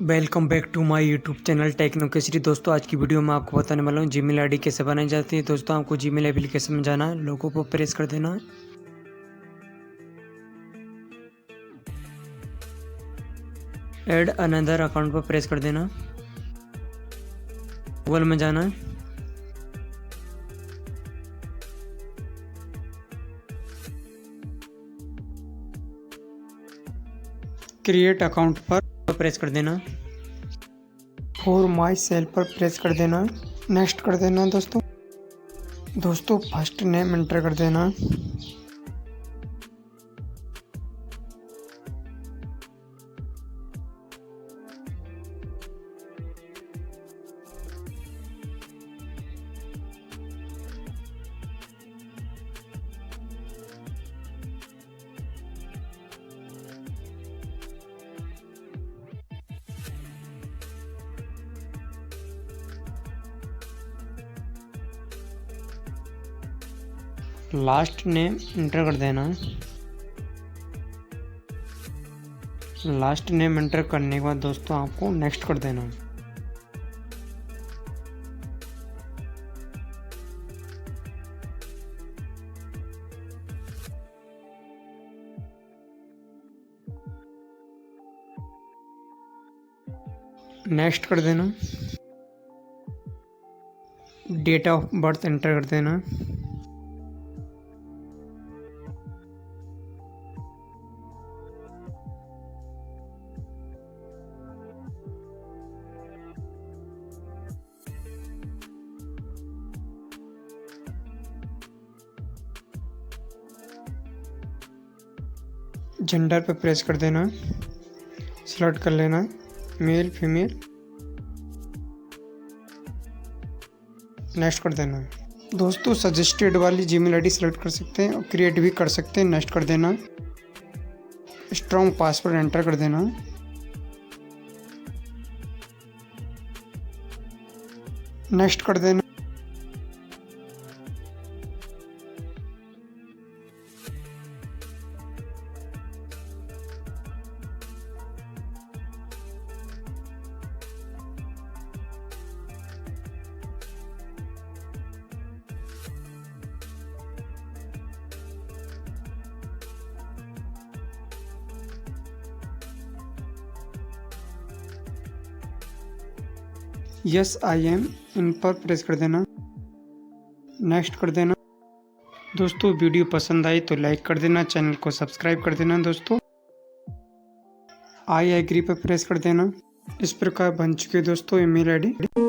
Welcome back to my YouTube channel Techno Kesari. दोस्तों आज की वीडियो में आपको बताने वाला हूँ जीमेल आईडी कैसे बनाई जाती है। दोस्तों आपको जीमेल एप्लीकेशन में जाना है, लोगो पर प्रेस कर देना है, ऐड अनदर अकाउंट पर प्रेस कर देना, गूगल में जाना है, क्रिएट अकाउंट पर प्रेस कर देना, फॉर माई सेल्फ पर प्रेस कर देना, नेक्स्ट कर देना। दोस्तों फर्स्ट नेम एंटर कर देना, लास्ट नेम एंटर कर देना। लास्ट नेम एंटर करने के बाद दोस्तों आपको नेक्स्ट कर देना। नेक्स्ट कर देना, डेट ऑफ बर्थ एंटर कर देना, जेंडर पे प्रेस कर देना, सिलेक्ट कर लेना मेल फीमेल, नेक्स्ट कर देना। दोस्तों सजेस्टेड वाली जीमेल आईडी सेलेक्ट कर सकते हैं और क्रिएट भी कर सकते हैं, नेक्स्ट कर देना। स्ट्रॉन्ग पासवर्ड एंटर कर देना, नेक्स्ट कर देना। यस आई एम इन पर प्रेस कर देना, नेक्स्ट कर देना। दोस्तों वीडियो पसंद आई तो लाइक कर देना, चैनल को सब्सक्राइब कर देना। दोस्तों आई एग्री पर प्रेस कर देना। इस प्रकार बन चुके दोस्तों ईमेल आईडी।